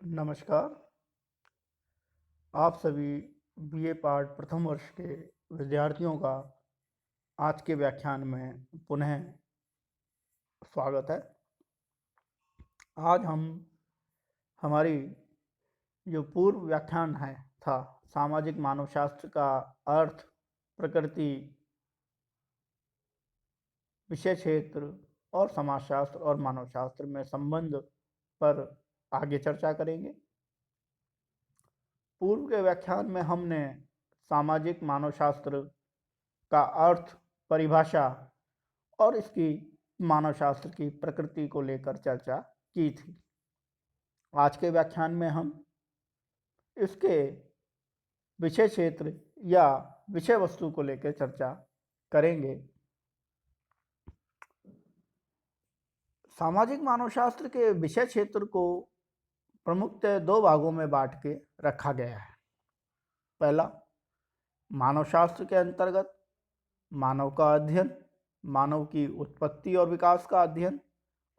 नमस्कार। आप सभी बीए पार्ट प्रथम वर्ष के विद्यार्थियों का आज के व्याख्यान में पुनः स्वागत है। आज हम हमारी जो पूर्व व्याख्यान था सामाजिक मानवशास्त्र का अर्थ, प्रकृति, विषय क्षेत्र और समाजशास्त्र और मानवशास्त्र में संबंध पर आगे चर्चा करेंगे। पूर्व के व्याख्यान में हमने सामाजिक मानवशास्त्र का अर्थ, परिभाषा और इसकी मानवशास्त्र की प्रकृति को लेकर चर्चा की थी। आज के व्याख्यान में हम इसके विषय क्षेत्र या विषय वस्तु को लेकर चर्चा करेंगे। सामाजिक मानवशास्त्र के विषय क्षेत्र को प्रमुखतः दो भागों में बांट के रखा गया है। पहला, मानवशास्त्र के अंतर्गत मानव का अध्ययन, मानव की उत्पत्ति और विकास का अध्ययन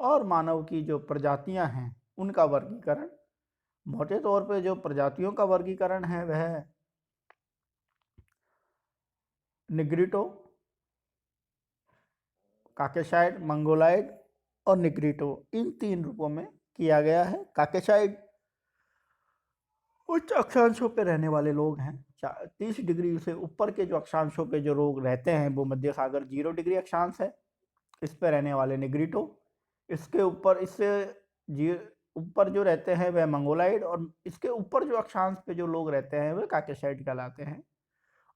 और मानव की जो प्रजातियां हैं उनका वर्गीकरण। मोटे तौर पे जो प्रजातियों का वर्गीकरण है वह निग्रिटो, काकेशाइड, मंगोलाइड और निग्रिटो, इन तीन रूपों में किया गया है। काकेशाइड उच्च अक्षांशों पे रहने वाले लोग हैं। 30 डिग्री से ऊपर के जो अक्षांशों पे जो लोग रहते हैं वो मध्य सागर 0 डिग्री अक्षांश है, इस पे रहने वाले निग्रिटो। इसके ऊपर, इससे ऊपर जो रहते हैं वह मंगोलाइड, और इसके ऊपर जो अक्षांश पे जो लोग रहते हैं वह काकेशाइड कहलाते हैं।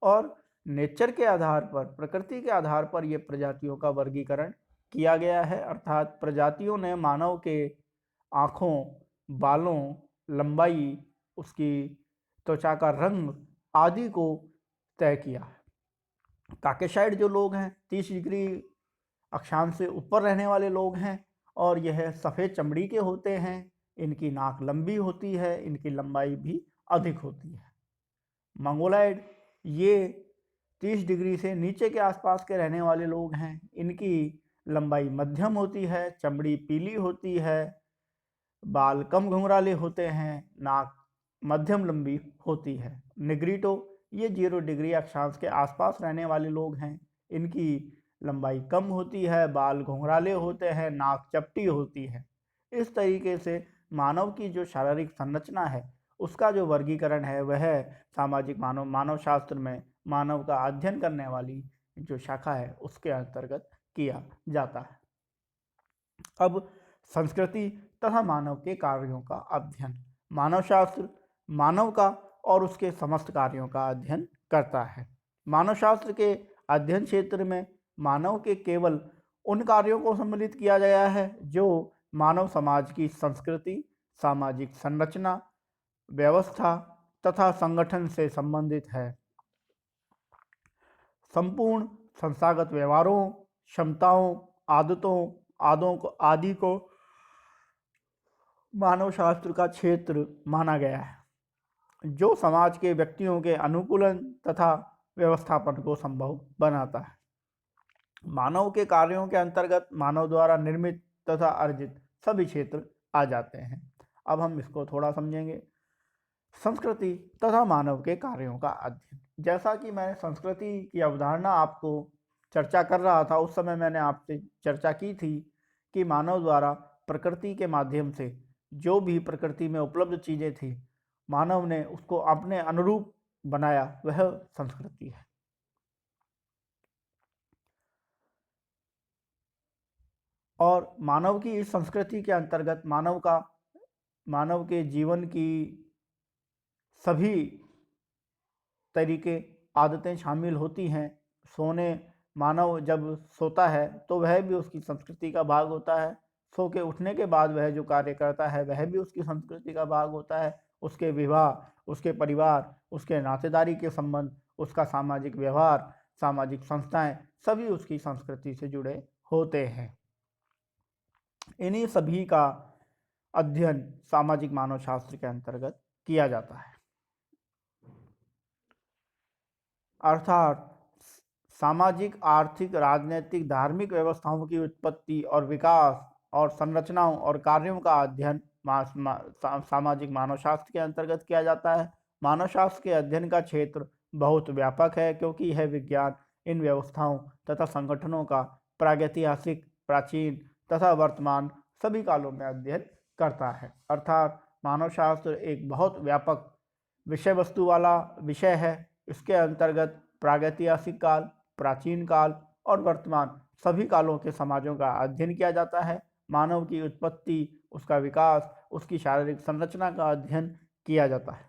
और नेचर के आधार पर, प्रकृति के आधार पर ये प्रजातियों का वर्गीकरण किया गया है, अर्थात प्रजातियों ने मानव के आँखों, बालों, लंबाई, उसकी त्वचा का रंग आदि को तय किया है। काकेशाइड जो लोग हैं 30 डिग्री अक्षांश से ऊपर रहने वाले लोग हैं और यह सफ़ेद चमड़ी के होते हैं। इनकी नाक लंबी होती है, इनकी लंबाई भी अधिक होती है। मंगोलाइड ये 30 डिग्री से नीचे के आसपास के रहने वाले लोग हैं। इनकी लंबाई मध्यम होती है, चमड़ी पीली होती है, बाल कम घुंघराले होते हैं, नाक मध्यम लंबी होती है। निग्रिटो ये 0 डिग्री अक्षांश के आसपास रहने वाले लोग हैं। इनकी लंबाई कम होती है, बाल घुंघराले होते हैं, नाक चपटी होती है। इस तरीके से मानव की जो शारीरिक संरचना है उसका जो वर्गीकरण है वह सामाजिक मानवशास्त्र में मानव का अध्ययन करने वाली जो शाखा है उसके अंतर्गत किया जाता है। अब संस्कृति तथा मानव के कार्यों का अध्ययन। मानवशास्त्र मानव का और उसके समस्त कार्यों का अध्ययन करता है। मानवशास्त्र के अध्ययन क्षेत्र में मानव के केवल उन कार्यों को सम्मिलित किया गया है जो मानव समाज की संस्कृति, सामाजिक संरचना, व्यवस्था तथा संगठन से संबंधित है। संपूर्ण संस्थागत व्यवहारों, क्षमताओं, आदि को मानवशास्त्र का क्षेत्र माना गया है, जो समाज के व्यक्तियों के अनुकूलन तथा व्यवस्थापन को संभव बनाता है। मानव के कार्यों के अंतर्गत मानव द्वारा निर्मित तथा अर्जित सभी क्षेत्र आ जाते हैं। अब हम इसको थोड़ा समझेंगे। संस्कृति तथा मानव के कार्यों का अध्ययन। जैसा कि मैंने संस्कृति की अवधारणा आपको चर्चा कर रहा था, उस समय मैंने आपसे चर्चा की थी कि मानव द्वारा प्रकृति के माध्यम से जो भी प्रकृति में उपलब्ध चीज़ें थी, मानव ने उसको अपने अनुरूप बनाया, वह संस्कृति है। और मानव की इस संस्कृति के अंतर्गत मानव के जीवन की सभी तरीके, आदतें शामिल होती हैं। मानव जब सोता है तो वह भी उसकी संस्कृति का भाग होता है। सो के उठने के बाद वह जो कार्य करता है वह भी उसकी संस्कृति का भाग होता है। उसके विवाह, उसके परिवार, उसके नातेदारी के संबंध, उसका सामाजिक व्यवहार, सामाजिक संस्थाएं, सभी उसकी संस्कृति से जुड़े होते हैं। इन्हीं सभी का अध्ययन सामाजिक मानवशास्त्र के अंतर्गत किया जाता है। अर्थात सामाजिक, आर्थिक, राजनीतिक, धार्मिक व्यवस्थाओं की उत्पत्ति और विकास और संरचनाओं और कार्यों का अध्ययन सामाजिक मानव शास्त्र के अंतर्गत किया जाता है। मानव शास्त्र के अध्ययन का क्षेत्र बहुत व्यापक है, क्योंकि यह विज्ञान इन व्यवस्थाओं तथा संगठनों का प्रागैतिहासिक, प्राचीन तथा वर्तमान सभी कालों में अध्ययन करता है। अर्थात मानव शास्त्र एक बहुत व्यापक विषय वस्तु वाला विषय है। इसके अंतर्गत प्रागैतिहासिक काल, प्राचीन काल और वर्तमान सभी कालों के समाजों का अध्ययन किया जाता है। मानव की उत्पत्ति, उसका विकास, उसकी शारीरिक संरचना का अध्ययन किया जाता है।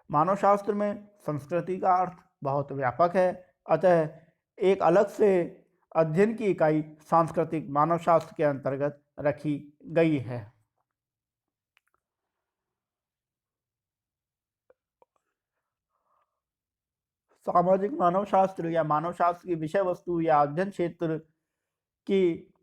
मानव शास्त्र में संस्कृति का अर्थ बहुत व्यापक है, अतः एक अलग से अध्ययन की इकाई सांस्कृतिक मानव शास्त्र के अंतर्गत रखी गई है। सामाजिक मानव शास्त्र या मानव शास्त्र की विषय वस्तु या अध्ययन क्षेत्र की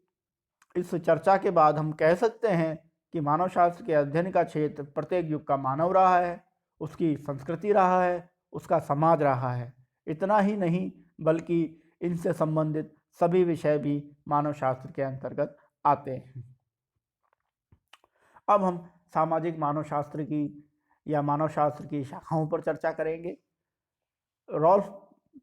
इस चर्चा के बाद हम कह सकते हैं कि मानव शास्त्र के अध्ययन का क्षेत्र प्रत्येक युग का मानव रहा है, उसकी संस्कृति रहा है, उसका समाज रहा है। इतना ही नहीं, बल्कि इनसे संबंधित सभी विषय भी मानव शास्त्र के अंतर्गत आते हैं। अब हम सामाजिक मानव शास्त्र की या मानव शास्त्र की शाखाओं पर चर्चा करेंगे। रॉल्फ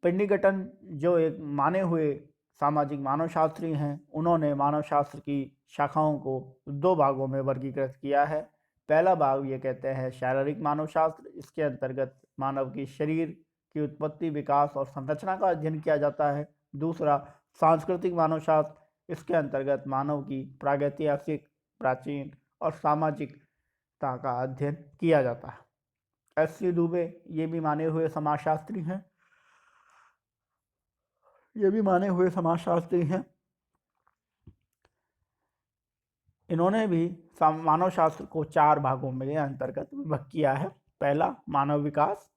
पेंडिगटन, जो एक माने हुए सामाजिक मानव शास्त्री हैं, उन्होंने मानव शास्त्र की शाखाओं को दो भागों में वर्गीकृत किया है। पहला भाग ये कहते हैं शारीरिक मानव शास्त्र। इसके अंतर्गत मानव की शरीर की उत्पत्ति, विकास और संरचना का अध्ययन किया जाता है। दूसरा सांस्कृतिक मानव शास्त्र। इसके अंतर्गत मानव की प्रागैतिहासिक, प्राचीन और सामाजिकता का अध्ययन किया जाता है। एस.सी. दुबे ये भी माने हुए समाजशास्त्री हैं। इन्होंने भी मानव शास्त्र को चार भागों में अंतर्गत विभक्त किया है। पहला मानव विकास,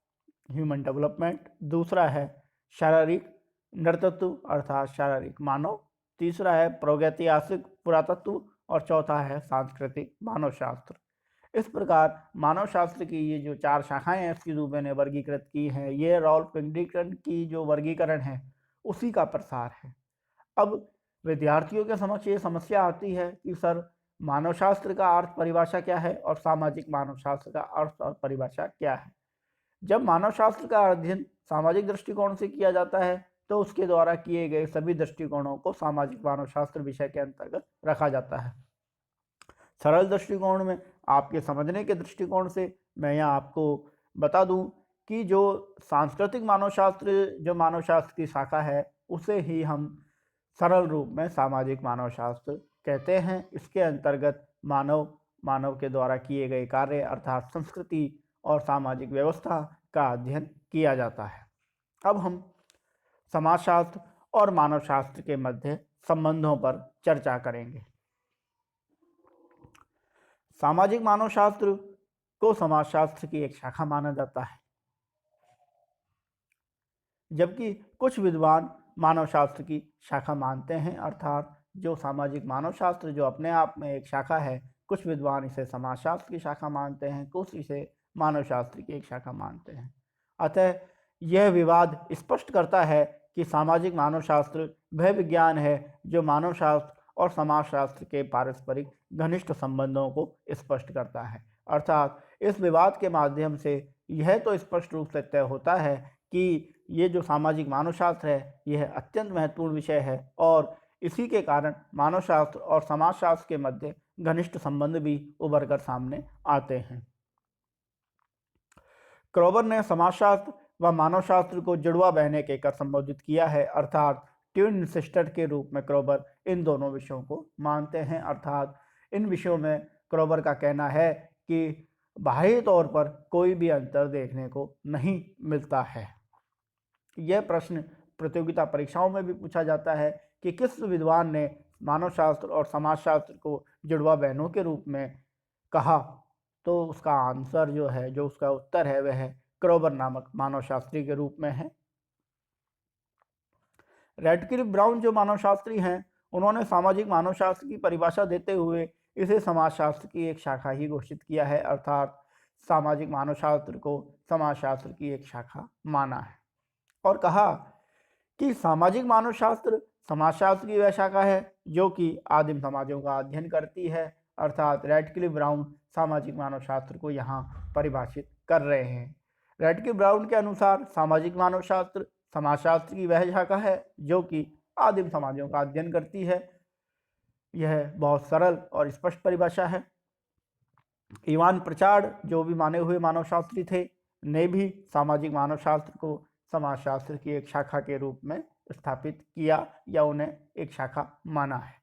ह्यूमन डेवलपमेंट। दूसरा है शारीरिक नृतत्व अर्थात शारीरिक मानव। तीसरा है प्रागैतिहासिक पुरातत्व और चौथा है सांस्कृतिक मानव शास्त्र। इस प्रकार मानव शास्त्र की ये जो चार शाखाएं एस.सी. दुबे ने वर्गीकृत की हैं, ये रॉल्फ पेंडिगटन की जो वर्गीकरण है उसी का प्रसार है। अब विद्यार्थियों के समक्ष ये समस्या आती है कि सर, मानव शास्त्र का अर्थ परिभाषा क्या है और सामाजिक मानव शास्त्र का अर्थ और परिभाषा क्या है। जब मानव शास्त्र का अध्ययन सामाजिक दृष्टिकोण से किया जाता है, तो उसके द्वारा किए गए सभी दृष्टिकोणों को सामाजिक मानव शास्त्र विषय के अंतर्गत रखा जाता है। सरल दृष्टिकोण में, आपके समझने के दृष्टिकोण से मैं यहाँ आपको बता दूं कि जो सांस्कृतिक मानव शास्त्र, जो मानव शास्त्र की शाखा है, उसे ही हम सरल रूप में सामाजिक मानव शास्त्र कहते हैं। इसके अंतर्गत मानव के द्वारा किए गए कार्य अर्थात संस्कृति और सामाजिक व्यवस्था का अध्ययन किया जाता है। अब हम समाजशास्त्र और मानव शास्त्र के मध्य संबंधों पर चर्चा करेंगे। सामाजिक मानव शास्त्र को समाजशास्त्र की एक शाखा माना जाता है, जबकि कुछ विद्वान मानव शास्त्र की शाखा मानते हैं। अर्थात जो सामाजिक मानव शास्त्र जो अपने आप में एक शाखा है, कुछ विद्वान इसे समाजशास्त्र की शाखा मानते हैं, कुछ इसे मानव शास्त्र की एक शाखा मानते हैं। अतः यह विवाद स्पष्ट करता है कि सामाजिक मानव शास्त्र वह विज्ञान है जो मानव शास्त्र और समाजशास्त्र के पारस्परिक घनिष्ठ संबंधों को स्पष्ट करता है। अर्थात इस विवाद के माध्यम से यह तो स्पष्ट रूप से तय होता है कि ये जो सामाजिक मानव शास्त्र है, यह अत्यंत महत्वपूर्ण विषय है और इसी के कारण मानव शास्त्र और समाजशास्त्र के मध्य घनिष्ठ संबंध भी उभर कर सामने आते हैं। क्रोबर ने समाजशास्त्र व मानव शास्त्र को जुड़वा बहनें कहकर संबोधित किया है। अर्थात ट्विन सिस्टर के रूप में क्रोबर इन दोनों विषयों को मानते हैं। अर्थात इन विषयों में क्रोबर का कहना है कि बाह्य तौर पर कोई भी अंतर देखने को नहीं मिलता है। यह प्रश्न प्रतियोगिता परीक्षाओं में भी पूछा जाता है कि किस विद्वान ने मानव शास्त्र और समाजशास्त्र को जुड़वा बहनों के रूप में कहा, तो उसका आंसर जो है, जो उसका उत्तर है, वह क्रोबर नामक मानव शास्त्री के रूप में है। रैडक्लिफ ब्राउन जो मानव शास्त्री हैं, उन्होंने सामाजिक मानव शास्त्र की परिभाषा देते हुए इसे समाजशास्त्र की एक शाखा ही घोषित किया है। अर्थात सामाजिक मानव शास्त्र को समाजशास्त्र की एक शाखा माना है और कहा कि सामाजिक मानव शास्त्र समाजशास्त्र की वह शाखा है जो कि आदिम समाजों का अध्ययन करती है अर्थात रैडक्लिफ ब्राउन सामाजिक मानव शास्त्र को यहाँ परिभाषित कर रहे हैं। रैडक्लिफ ब्राउन के अनुसार सामाजिक मानव शास्त्र समाजशास्त्र की वह शाखा है जो कि आदिम समाजों का अध्ययन करती है। यह बहुत सरल और स्पष्ट परिभाषा है। इवान प्रचार्ड, जो भी माने हुए मानवशास्त्री थे, ने भी सामाजिक मानव शास्त्र को समाजशास्त्र की एक शाखा के रूप में स्थापित किया या उन्हें एक शाखा माना है।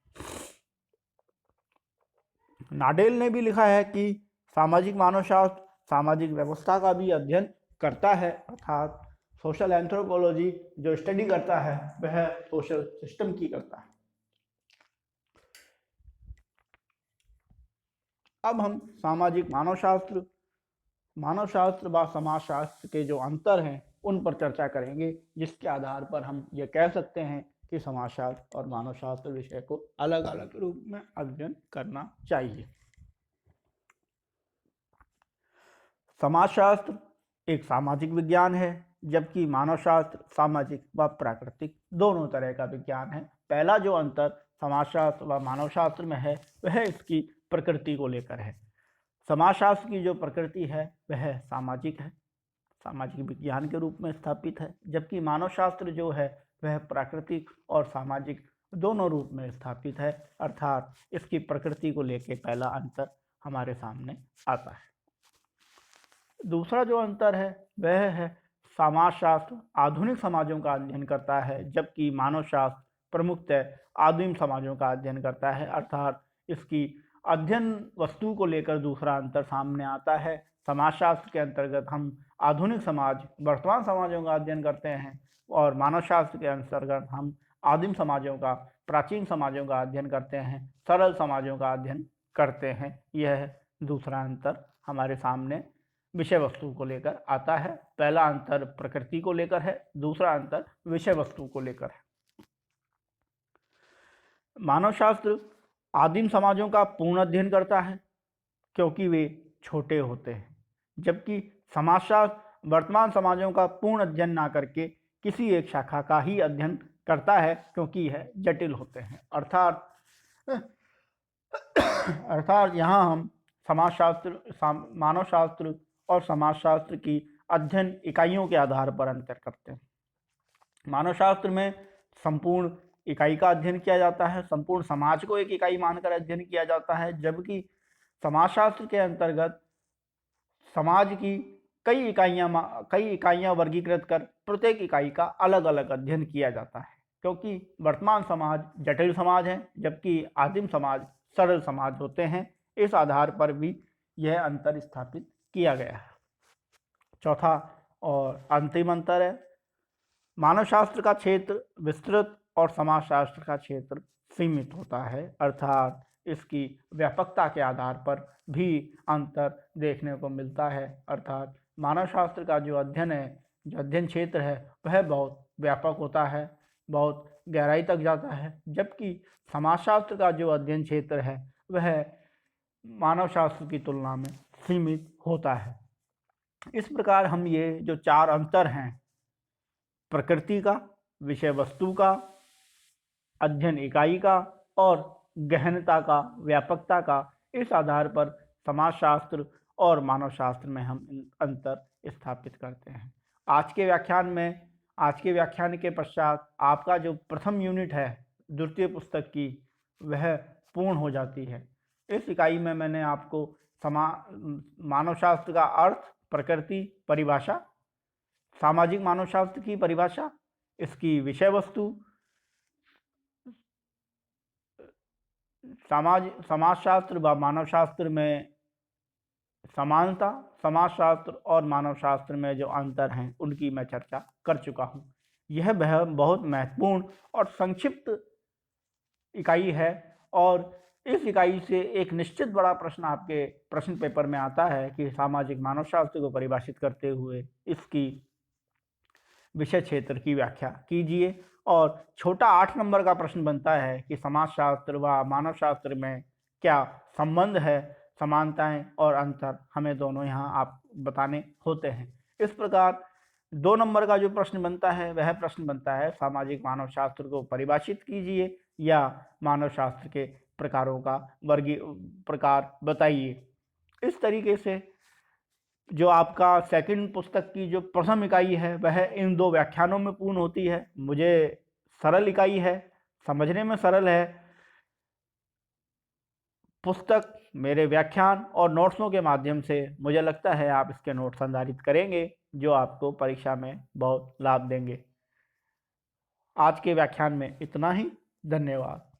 नाडेल ने भी लिखा है कि सामाजिक मानवशास्त्र सामाजिक व्यवस्था का भी अध्ययन करता है, अर्थात सोशल एंथ्रोपोलॉजी जो स्टडी करता है वह सोशल सिस्टम की करता है। अब हम सामाजिक मानवशास्त्र व समाजशास्त्र के जो अंतर हैं उन पर चर्चा करेंगे, जिसके आधार पर हम ये कह सकते हैं कि समाजशास्त्र और मानवशास्त्र विषय को अलग अलग रूप में अध्ययन करना चाहिए। समाजशास्त्र एक सामाजिक विज्ञान है, जबकि मानवशास्त्र सामाजिक व प्राकृतिक दोनों तरह का विज्ञान है। पहला जो अंतर समाजशास्त्र व मानवशास्त्र में है वह इसकी प्रकृति को लेकर है। समाजशास्त्र की जो प्रकृति है वह सामाजिक है, सामाजिक विज्ञान के रूप में स्थापित है, जबकि मानवशास्त्र जो है वह प्राकृतिक और सामाजिक दोनों रूप में स्थापित है, अर्थात इसकी प्रकृति को लेकर पहला अंतर हमारे सामने आता है। दूसरा जो अंतर है वह है समाजशास्त्र आधुनिक समाजों का अध्ययन करता है, जबकि मानवशास्त्र प्रमुखतः आदिम समाजों का अध्ययन करता है, अर्थात इसकी अध्ययन वस्तु को लेकर दूसरा अंतर सामने आता है। समाजशास्त्र के अंतर्गत हम आधुनिक समाज वर्तमान समाजों का अध्ययन करते हैं और मानवशास्त्र के अंतर्गत हम आदिम समाजों का प्राचीन समाजों का अध्ययन करते हैं, सरल समाजों का अध्ययन करते हैं। यह दूसरा अंतर हमारे सामने विषय वस्तु को लेकर आता है। पहला अंतर प्रकृति को लेकर है, दूसरा अंतर विषय वस्तु को लेकर है। मानवशास्त्र आदिम समाजों का पूर्ण अध्ययन करता है क्योंकि वे छोटे होते हैं, जबकि समाजशास्त्र वर्तमान समाजों का पूर्ण अध्ययन ना करके किसी एक शाखा का ही अध्ययन करता है क्योंकि यह जटिल होते हैं। अर्थात यहाँ हम मानवशास्त्र और समाजशास्त्र की अध्ययन इकाइयों के आधार पर अंतर करते हैं। मानवशास्त्र में संपूर्ण इकाई का अध्ययन किया जाता है, संपूर्ण समाज को एक इकाई मानकर अध्ययन किया जाता है, जबकि समाजशास्त्र के अंतर्गत समाज की कई इकाइयां वर्गीकृत कर प्रत्येक इकाई का अलग अलग अध्ययन किया जाता है, क्योंकि वर्तमान समाज जटिल समाज है जबकि आदिम समाज सरल समाज होते हैं। इस आधार पर भी यह अंतर स्थापित किया गया है। चौथा और अंतिम अंतर है मानवशास्त्र का क्षेत्र विस्तृत और समाजशास्त्र का क्षेत्र सीमित होता है, अर्थात इसकी व्यापकता के आधार पर भी अंतर देखने को मिलता है। अर्थात मानवशास्त्र का जो अध्ययन है, जो अध्ययन क्षेत्र है वह बहुत व्यापक होता है, बहुत गहराई तक जाता है, जबकि समाजशास्त्र का जो अध्ययन क्षेत्र है वह मानवशास्त्र की तुलना में सीमित होता है। इस प्रकार हम ये जो चार अंतर हैं, प्रकृति का, विषय वस्तु का, अध्ययन इकाई का और गहनता का, व्यापकता का, इस आधार पर समाजशास्त्र और मानवशास्त्र में हम अंतर स्थापित करते हैं। आज के व्याख्यान के पश्चात आपका जो प्रथम यूनिट है द्वितीय पुस्तक की वह पूर्ण हो जाती है। इस इकाई में मैंने आपको मानवशास्त्र का अर्थ, प्रकृति, परिभाषा, सामाजिक मानवशास्त्र की परिभाषा, इसकी विषय वस्तु, समाजशास्त्र व मानवशास्त्र में समानता, समाजशास्त्र और मानवशास्त्र में जो अंतर हैं उनकी मैं चर्चा कर चुका हूँ। यह बहुत महत्वपूर्ण और संक्षिप्त इकाई है और इस इकाई से एक निश्चित बड़ा प्रश्न आपके प्रश्न पेपर में आता है कि सामाजिक मानवशास्त्र को परिभाषित करते हुए इसकी विषय क्षेत्र की व्याख्या कीजिए। और छोटा 8 नंबर का प्रश्न बनता है कि समाजशास्त्र व मानवशास्त्र में क्या संबंध है, समानताएं और अंतर हमें दोनों यहाँ आप बताने होते हैं। इस प्रकार 2 नंबर का जो प्रश्न बनता है वह प्रश्न बनता है सामाजिक मानवशास्त्र को परिभाषित कीजिए या मानवशास्त्र के प्रकारों का प्रकार बताइए। इस तरीके से जो आपका सेकंड पुस्तक की जो प्रथम इकाई है वह इन 2 व्याख्यानों में पूर्ण होती है। मुझे सरल इकाई है, समझने में सरल है। पुस्तक, मेरे व्याख्यान और नोट्सों के माध्यम से मुझे लगता है आप इसके नोट्स संधारित करेंगे, जो आपको परीक्षा में बहुत लाभ देंगे। आज के व्याख्यान में इतना ही। धन्यवाद।